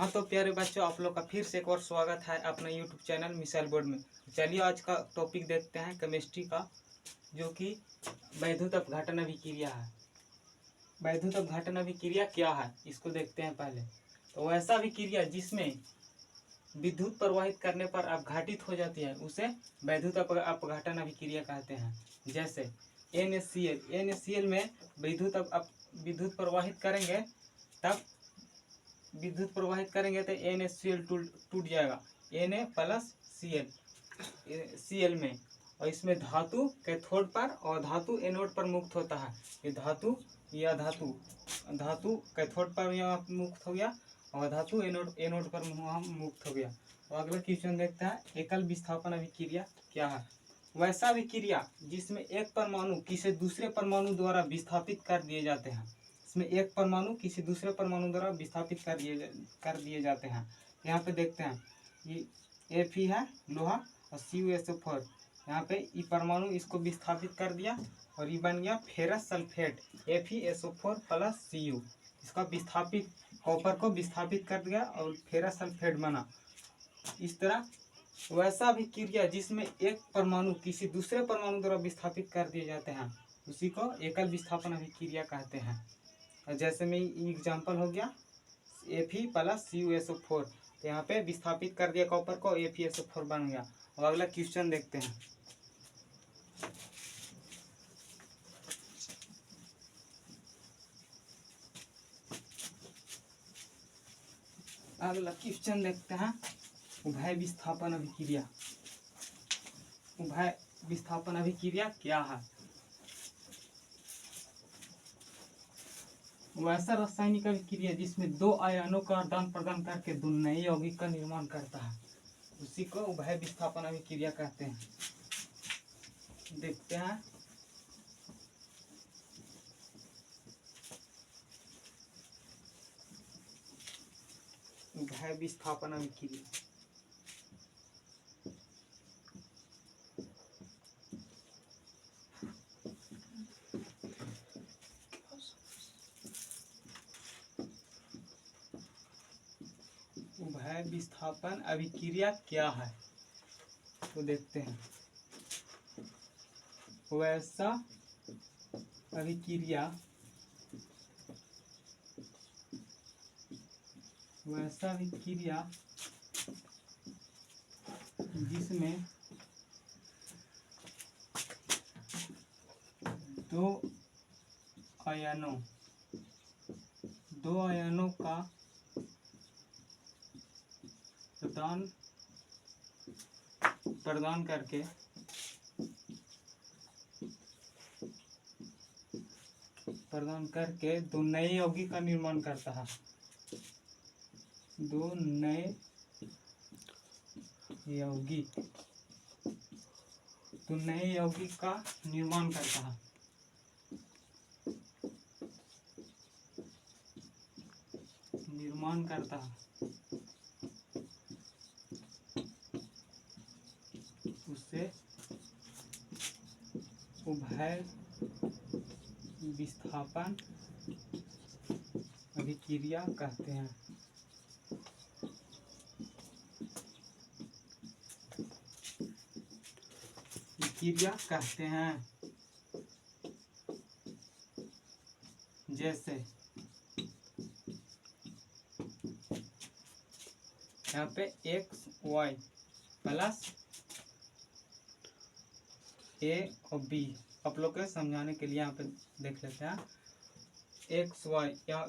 हाँ तो प्यारे बच्चों, आप लोग का फिर से एक और स्वागत है अपने यूट्यूब चैनल मिसाइल बोर्ड में। चलिए आज का टॉपिक देखते हैं केमिस्ट्री का, जो कि वैद्युत अपघटन अभिक्रिया है। वैद्युत अपघटन अभिक्रिया क्या है इसको देखते हैं पहले। तो वैसा अभिक्रिया जिसमें विद्युत प्रवाहित करने पर अपघटित हो जाती है उसे वैद्युत अपघटन अभिक्रिया कहते हैं। जैसे NaCl में विद्युत प्रवाहित करेंगे, तब विद्युत प्रवाहित करेंगे तो NaCl टूट जाएगा, Na+Cl में। और इसमें धातु कैथोड पर और धातु एनोड पर मुक्त होता है। ये धातु कैथोड पर यहाँ मुक्त हो गया और धातु एनोड पर मुक्त हो गया। और अगला क्वेश्चन देखते हैं, एकल विस्थापन अभिक्रिया क्या है। वैसा अभिक्रिया जिसमें एक परमाणु किसी दूसरे परमाणु द्वारा विस्थापित कर दिए जाते हैं। इसमें एक परमाणु किसी दूसरे परमाणु द्वारा विस्थापित कर दिए जाते हैं। यहाँ पे देखते हैं, ये Fe है लोहा और CuSO4। यहाँ पे ये परमाणु इसको विस्थापित कर दिया और ये बन गया फेरस सल्फेट FeSO4 + Cu। इसका विस्थापित कॉपर को विस्थापित कर दिया और फेरस सल्फेट बना। इस तरह वैसा अभिक्रिया जिसमें एक परमाणु किसी दूसरे परमाणु द्वारा विस्थापित कर दिए जाते हैं उसी को एकल विस्थापन अभिक्रिया कहते हैं। जैसे में एग्जाम्पल हो गया Fe + CuSO4। तो यहाँ पे विस्थापित कर दिया कॉपर को, FeSO4 बन गया। और अगला क्वेश्चन देखते हैं। अगला क्वेश्चन देखते हैं, उभय विस्थापन अभिक्रिया। उभय विस्थापन अभिक्रिया क्या है। वैसा रासायनिक अभिक्रिया जिसमें दो आयनों का आदान प्रदान करके दो नए यौगिक का निर्माण करता है उसी को उभय विस्थापन अभिक्रिया कहते हैं। देखते हैं, उभय विस्थापन अभिक्रिया। उभय विस्थापन अभिक्रिया क्या है तो देखते हैं। वैसा अभिक्रिया जिसमें दो आयनों का प्रदान करके दो नए यौगिक का निर्माण करता है। दो नए यौगिक का निर्माण करता है। उसे उभय विस्थापन अभिक्रिया कहते हैं। जैसे यहाँ पे XY + A और B, आप लोग के समझाने के लिए यहाँ पे देख लेते हैं। XY यहाँ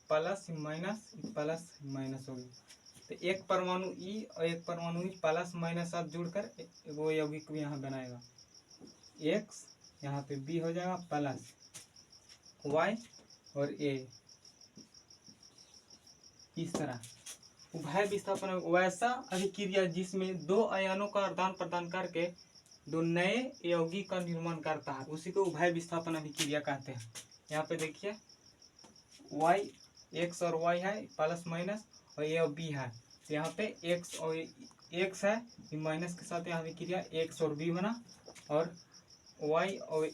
प्लस माइनस हो गई, तो एक परमाणु E और एक परमाणु E +- साथ जुड़कर वो यौगिक भी यहाँ बनाएगा। X यहाँ पे B हो जाएगा प्लस Y और A। इस तरह उभय विस्थापन वैसा अभिक्रिया जिसमें दो आयनों का आदान प्रदान करके दो नए यौगिक का निर्माण करता है उसी को उभय विस्थापन अभिक्रिया कहते हैं। यहाँ पे देखिए X और Y है +- और A और B है। तो यहाँ पे X है माइनस के साथ यहाँ अभिक्रिया X और B बना और Y और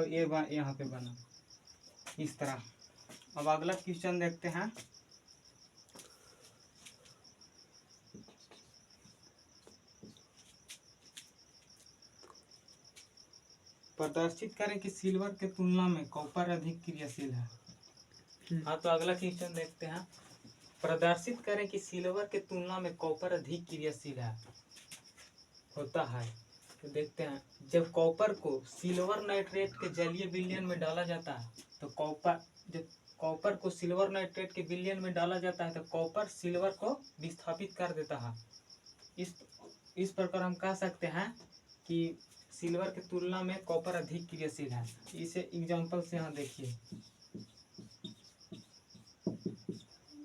A यहाँ पे बना। इस तरह अब अगला क्वेश्चन देखते हैं, प्रदर्शित करें कि सिल्वर के तुलना में कॉपर अधिक क्रियाशील है। हाँ, तो अगला क्वेश्चन देखते हैं। प्रदर्शित करें कि सिल्वर के तुलना में कॉपर अधिक क्रियाशील है होता है। तो देखते हैं, जब कॉपर को सिल्वर नाइट्रेट के जलीय विलयन में डाला जाता है तो जब कॉपर को सिल्वर नाइट्रेट के विलयन में डाला जाता है तो कॉपर सिल्वर को विस्थापित कर देता है। इस प्रकार हम कह सकते हैं कि सिल्वर की तुलना में कॉपर अधिक क्रियाशील है। इसे एग्जांपल से यहाँ देखिए,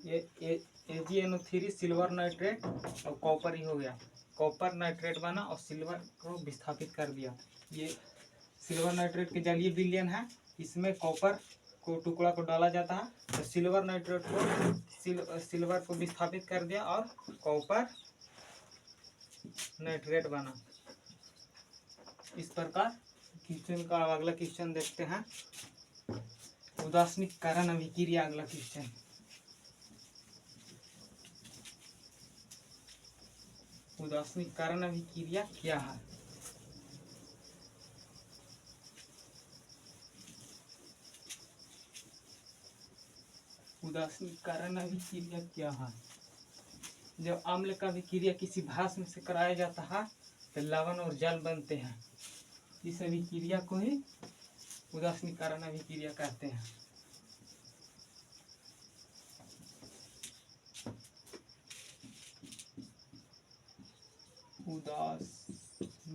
ये AgNO3 सिल्वर नाइट्रेट और कॉपर ही हो गया। कॉपर नाइट्रेट बना और सिल्वर को विस्थापित कर दिया। ये सिल्वर नाइट्रेट के जलीय विलयन है, इसमें कॉपर को टुकड़ा को डाला जाता है तो सिल्वर नाइट्रेट को सिल्वर को विस्थापित कर दिया और कॉपर नाइट्रेट बना। इस प्रकार क्वेश्चन का अगला क्वेश्चन देखते हैं। उदासीनीकरण अभिक्रिया, अगला क्वेश्चन। उदासीनीकरण अभिक्रिया क्या है? उदासीनीकरण अभिक्रिया क्या है? जब अम्ल का अभिक्रिया किसी भाप में से कराया जाता है तो लवण और जल बनते हैं। इस अभिक्रिया को ही उदासीनीकरण अभिक्रिया कहते हैं। उदासीनीकरण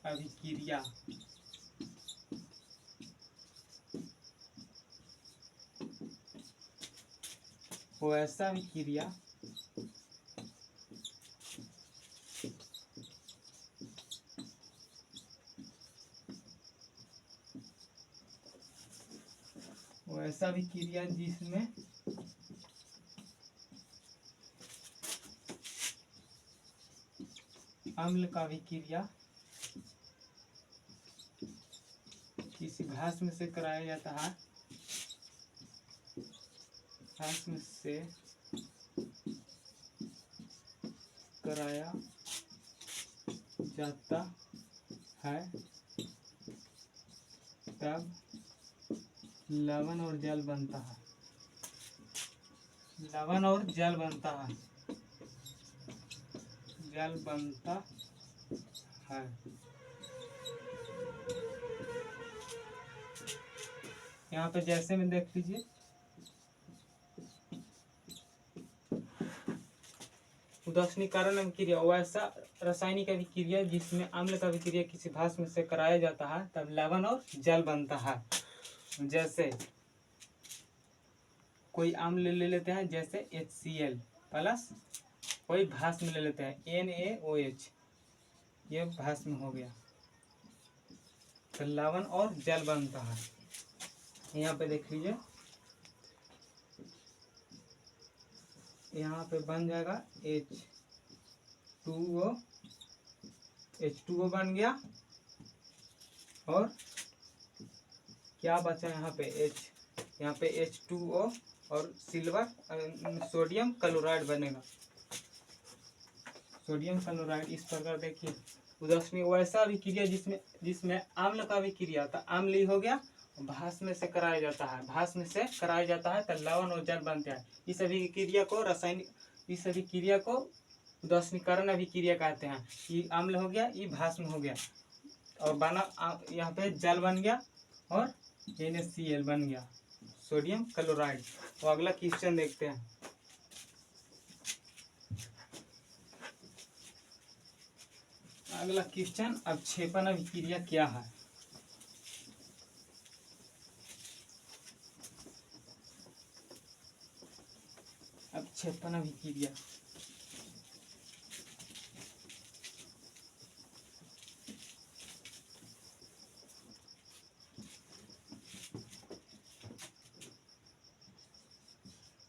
अभिक्रिया वो ऐसा अभिक्रिया जिसमें अम्ल का अभिक्रिया किसी घास में से कराया जाता है, घास में से कराया जाता है तब लवण और जल बनता है। लवण और जल बनता है, जल बनता है। यहाँ पे जैसे में देख लीजिए, उदासीनीकरण अभिक्रिया वैसा रासायनिक अभिक्रिया जिसमें अम्ल का अभिक्रिया किसी भाप में से कराया जाता है तब लवण और जल बनता है। जैसे कोई अम्ल ले लेते हैं, जैसे HCl प्लस कोई भाप में ले लेते हैं NaOH, ये भाप में हो गया तो लवण और जल बनता है। यहाँ पे देख लीजिए, यहाँ पे बन जाएगा H2O बन गया और क्या बचा यहाँ पे H2O और सिल्वर सोडियम क्लोराइड बनेगा, सोडियम क्लोराइड। इस प्रकार देखिए उदासीन वैसा अभिक्रिया जिसमें अम्ल का अभिक्रिया था, अम्ल ही हो गया, भाप में से कराया जाता है, भाप में से कराया जाता है तो लवण और जल बनते हैं। इस अभिक्रिया को उदासीनीकरण अभिक्रिया कहते हैं। ये अम्ल हो गया, ये भाप में हो गया और बना यहाँ पे जल बन गया और NaCl बन गया, सोडियम क्लोराइड। तो अगला क्वेश्चन देखते हैं। अगला क्वेश्चन, अवक्षेपण अभिक्रिया क्या है? अवक्षेपण अभिक्रिया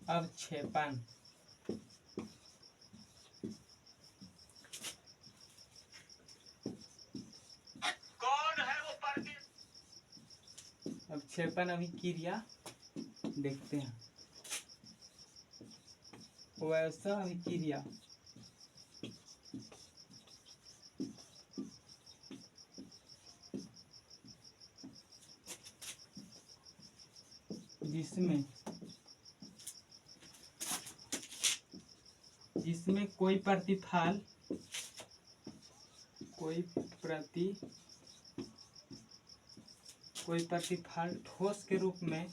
अवक्षेपण अवक्षेपण अभिक्रिया देखते हैं। वैसा अभिक्रिया जिसमें कोई प्रतिफल ठोस के रूप में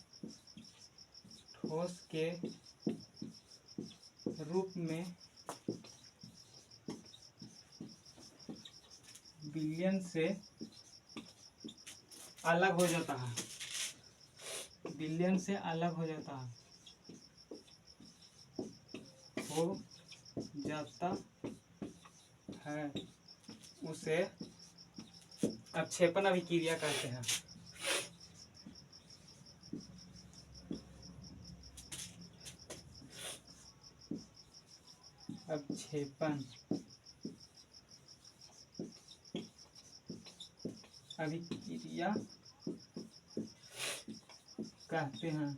विलयन से अलग हो जाता है, उसे अपक्षेपण अभिक्रिया कहते हैं। अपक्षेपण अभिक्रिया कहते हैं।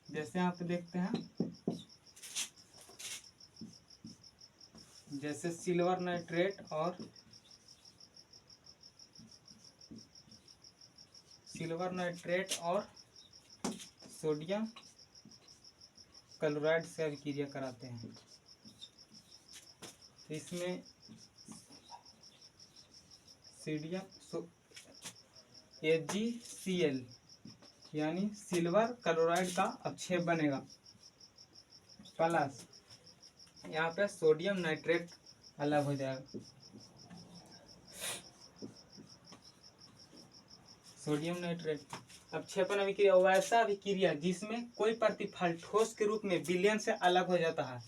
जैसे आप देखते हैं, जैसे सिल्वर नाइट्रेट और सोडियम क्लोराइड से अभिक्रिया कराते हैं। इसमें AgCl यानी सिल्वर क्लोराइड का अपक्षेप बनेगा, प्लस यहाँ पे सोडियम नाइट्रेट अलग हो जाएगा। सोडियम नाइट्रेट अपक्षेपण अभिक्रिया वैसा अभिक्रिया जिसमें कोई प्रतिफल ठोस के रूप में विलयन से अलग हो जाता है।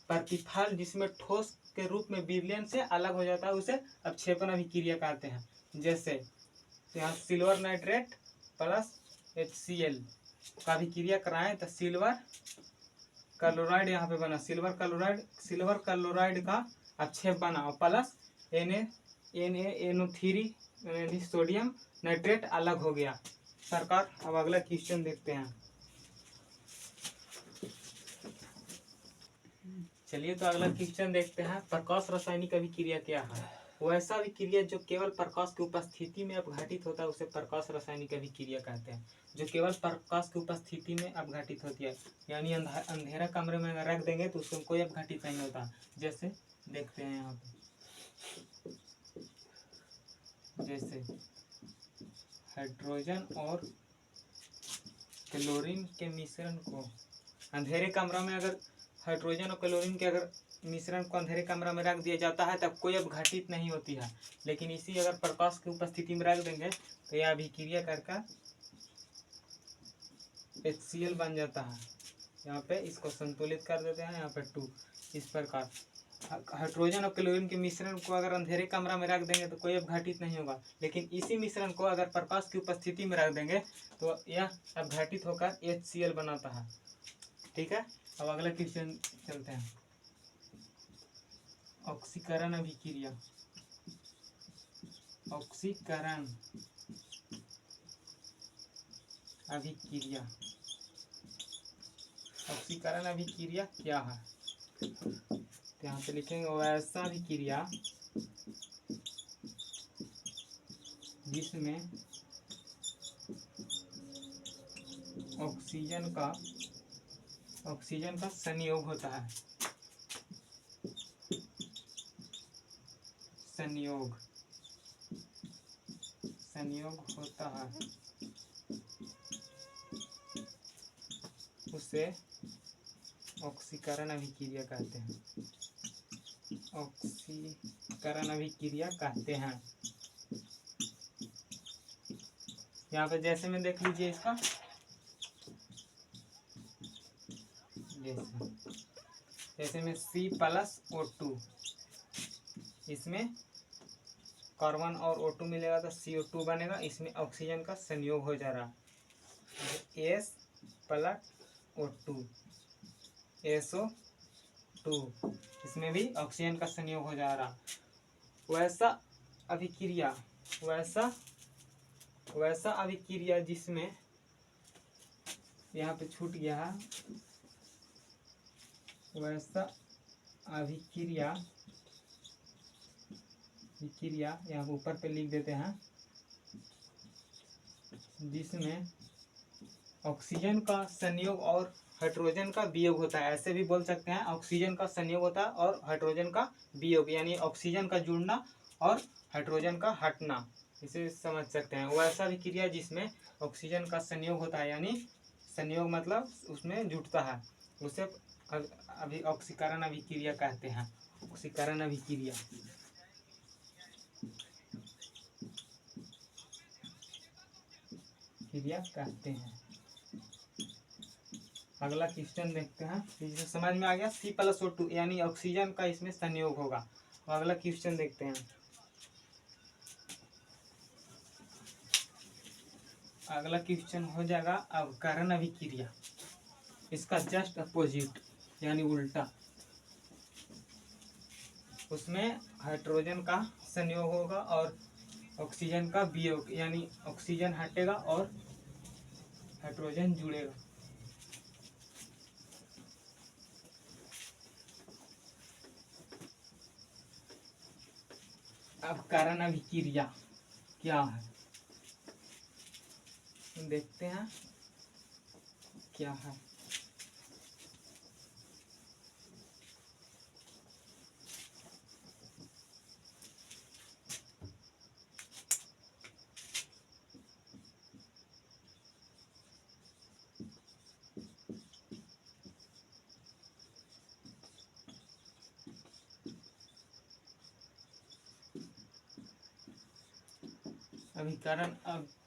प्रतिफल जिसमें ठोस के रूप में विलयन से अलग हो जाता है उसे अपक्षेपण अभिक्रिया कहते हैं। जैसे यहाँ सिल्वर नाइट्रेट प्लस HCl का अभिक्रिया कराएं तो सिल्वर क्लोराइड यहाँ पे बना, सिल्वर क्लोराइड का अपक्षेप बना और प्लस NaNO3 सोडियम नाइट्रेट अलग हो गया। सरकार अब अगला क्वेश्चन देखते हैं। चलिए तो अगला क्वेश्चन देखते हैं। प्रकाश रासायनिक अभिक्रिया क्या है? वैसा अभिक्रिया जो केवल प्रकाश की उपस्थिति में अपघटित होता है उसे प्रकाश रासायनिक अभिक्रिया कहते हैं। जो केवल प्रकाश की उपस्थिति में अपघटित होती है, यानी अंधेरा कमरे में अगर रख देंगे तो उसमें कोई अपघटित नहीं होता। जैसे देखते हैं यहाँ पे, जैसे हाइड्रोजन और क्लोरीन के मिश्रण को अंधेरे कमरा में, अगर हाइड्रोजन और क्लोरीन के अगर मिश्रण को अंधेरे कमरा में रख दिया जाता है तब कोई अपघटित नहीं होती है। लेकिन इसी अगर प्रकाश की उपस्थिति में रख देंगे तो यह अभिक्रिया करके HCl बन जाता है। यहाँ पे इसको संतुलित कर देते हैं, यहाँ पे 2। इस प्रकार हाइड्रोजन और क्लोरीन के मिश्रण को अगर अंधेरे कमरा में रख देंगे तो कोई अपघटित नहीं होगा। लेकिन इसी मिश्रण को अगर प्रकाश की उपस्थिति में रख देंगे तो यह अपघटित होकर HCl बनाता है। ठीक है, अब अगला क्वेश्चन चलते हैं। ऑक्सीकरण अभिक्रिया। ऑक्सीकरण अभिक्रिया क्या है? तो यहाँ पे लिखेंगे वैसा अभिक्रिया जिसमें ऑक्सीजन का संयोग होता है। संयोग होता है उसे ऑक्सीकरण अभिक्रिया कहते हैं। ऑक्सीकरण अभिक्रिया कहते हैं। यहाँ पे जैसे में देख लीजिए इसका, जैसे में C+O2, इसमें कार्बन और O2 मिलेगा तो CO2 बनेगा। इसमें ऑक्सीजन का संयोग हो जा रहा है, S+O2 SO2, इसमें भी ऑक्सीजन का संयोग हो जा रहा। वैसा अभिक्रिया जिसमें, यहाँ पे छूट गया है, वैसा अभिक्रिया विक्रिया यहाँ ऊपर पे लिख देते हैं, जिसमें ऑक्सीजन का संयोग और हाइड्रोजन का वियोग होता है। ऐसे भी बोल सकते हैं, ऑक्सीजन का संयोग होता है और हाइड्रोजन का वियोग, यानी ऑक्सीजन का जुड़ना और हाइड्रोजन का हटना, इसे समझ सकते हैं। वैसा विक्रिया जिसमें ऑक्सीजन का संयोग होता है, यानी संयोग मतलब उसमें जुटता है, उसे अभी ऑक्सीकरण अभिक्रिया कहते हैं। ऑक्सीकरण अभिक्रिया क्रिया कहते हैं। अगला क्वेश्चन देखते हैं, इसमें समझ में आ गया C+O2 यानी ऑक्सीजन का इसमें संयोग होगा। तो अगला क्वेश्चन देखते हैं। अगला क्वेश्चन हो जाएगा अवकरण अभिक्रिया, इसका जस्ट अपोजिट यानी उल्टा। उसमें हाइड्रोजन का संयोग होगा और ऑक्सीजन का वियोग, यानी ऑक्सीजन हटेगा और हाइड्रोजन जुड़ेगा। अवकरण अभिक्रिया क्या है देखते हैं क्या है।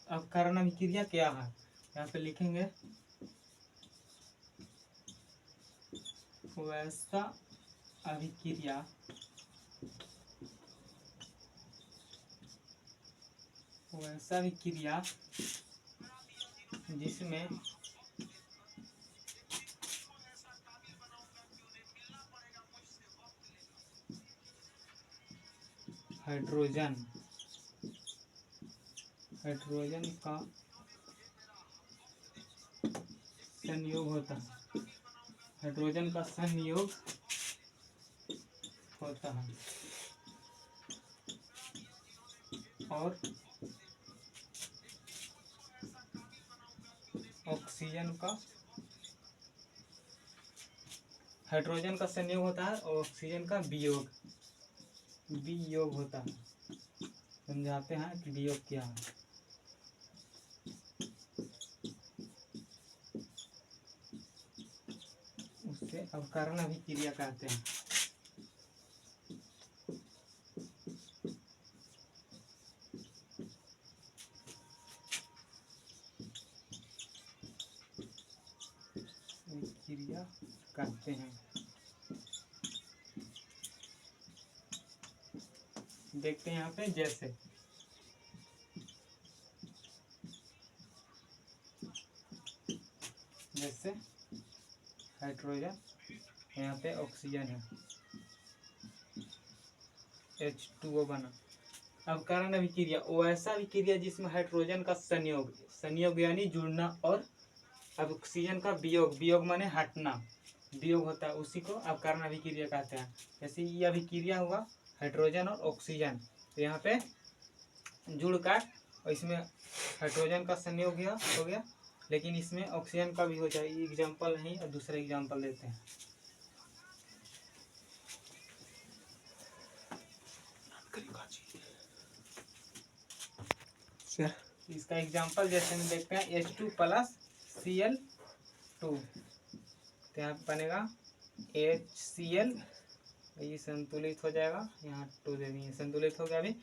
अवकरण अभिक्रिया क्या है, यहाँ पे लिखेंगे वैसा अभिक्रिया जिसमें हाइड्रोजन का संयोग होता है, हाइड्रोजन का संयोग होता है और ऑक्सीजन का, हाइड्रोजन का संयोग होता है और ऑक्सीजन का वियोग होता है। समझाते हैं कि वियोग क्या है। उससे अवकरण अभिक्रिया कहते हैं। क्रिया कहते हैं। देखते हैं यहाँ पे, जैसे हाइड्रोजन, यहाँ पे ऑक्सीजन है, H2O बना। अवकरण अभिक्रिया वैसा अभिक्रिया जिसमें हाइड्रोजन का संयोग यानी जुड़ना और ऑक्सीजन का वियोग माने हटना, वियोग होता है, उसी को अवकरण अभिक्रिया कहते हैं। जैसे ये अभिक्रिया हुआ हाइड्रोजन और ऑक्सीजन, तो यहाँ पे जुड़कर और इसमें हाइड्रोजन का संयोग हो गया, लेकिन इसमें ऑक्सीजन का भी हो जाए। एग्जाम्पल नहीं और दूसरा एग्जाम्पल देते हैं। इसका एग्जाम्पल जैसे हम देखते हैं H2+Cl2, तो यहाँ बनेगा HCl, ये संतुलित हो जाएगा, यहाँ 2 दे दिए, संतुलित हो गया। अभी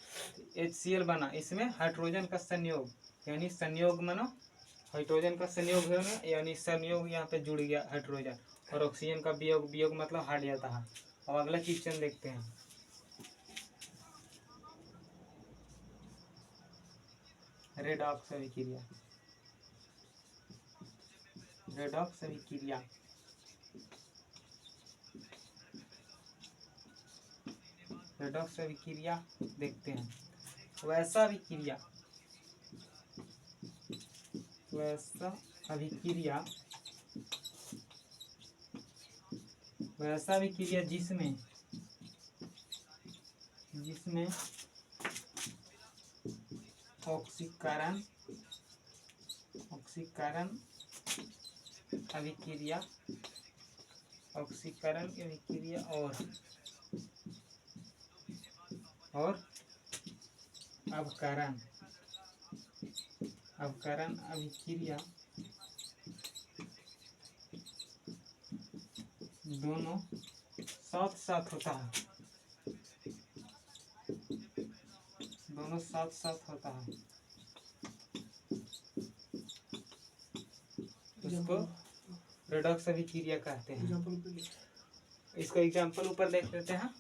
HCl बना, इसमें हाइड्रोजन का संयोग यानी संयोग मानो हाइड्रोजन का संयोग है, यानी संयोग यहाँ पे जुड़ गया हाइड्रोजन, और ऑक्सीजन का वियोग मतलब हट जाता है। अब अगला क्वेश्चन देखते हैं। रेडॉक्स अभिक्रिया रेडॉक्स अभिक्रिया देखते हैं। वैसा अभिक्रिया जिसमें ऑक्सीकरण अभिक्रिया, ऑक्सीकरण अभिक्रिया और अवकरण अभिक्रिया दोनों साथ साथ होता है, दोनों साथ साथ होता है। इसको रेडॉक्स अभिक्रिया कहते हैं। इसको एग्जाम्पल ऊपर देख लेते हैं।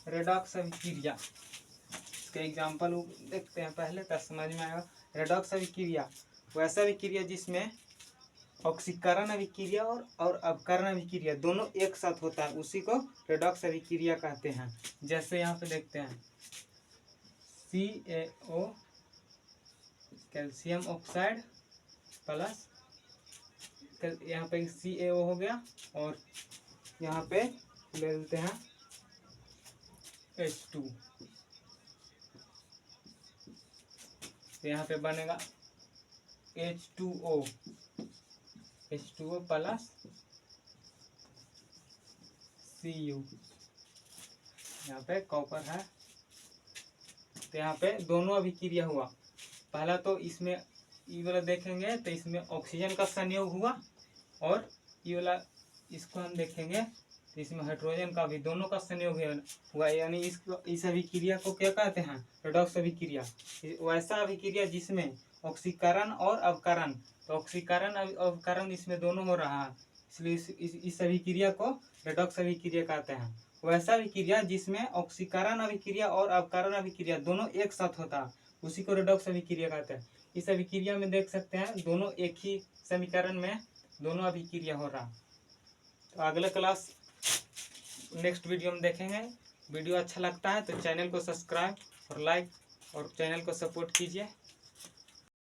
रेडॉक्स अभिक्रिया, इसके एग्जाम्पल देखते हैं पहले, तब समझ में आएगा। रेडॉक्स अभिक्रिया वैसा अभिक्रिया जिसमें ऑक्सीकरण अभिक्रिया और अवकरण अभिक्रिया दोनों एक साथ होता है, उसी को रेडॉक्स अभिक्रिया कहते हैं। जैसे यहाँ पे देखते हैं CaO कैल्शियम ऑक्साइड प्लस, यहाँ पे CaO हो गया और यहाँ पे ले लेते हैं H2, तो यहाँ पे बनेगा H2O प्लस Cu, यहाँ पे कॉपर है। तो यहाँ पे दोनों अभिक्रिया हुआ। पहला तो इसमें ये वाला देखेंगे तो इसमें ऑक्सीजन का संयोग हुआ, और ये वाला इसको हम देखेंगे तो इसमें हाइड्रोजन का भी, दोनों का संयोग हुआ। यानी इस अभिक्रिया को क्या कहते हैं? रेडॉक्स अभिक्रिया। वैसा अभिक्रिया जिसमें ऑक्सीकरण और अवकरण, तो ऑक्सीकरण अवकरण इसमें दोनों हो रहा है, इसलिए इस अभिक्रिया को रेडॉक्स अभिक्रिया कहते हैं। वैसा अभिक्रिया जिसमें ऑक्सीकरण अभिक्रिया और अवकरण अभिक्रिया दोनों एक साथ होता है, उसी को रेडॉक्स अभिक्रिया कहते हैं। इस अभिक्रिया में देख सकते हैं दोनों एक ही समीकरण में दोनों अभिक्रिया हो रहा। तो अगला क्लास नेक्स्ट वीडियो में देखेंगे। वीडियो अच्छा लगता है तो चैनल को सब्सक्राइब और लाइक और चैनल को सपोर्ट कीजिए।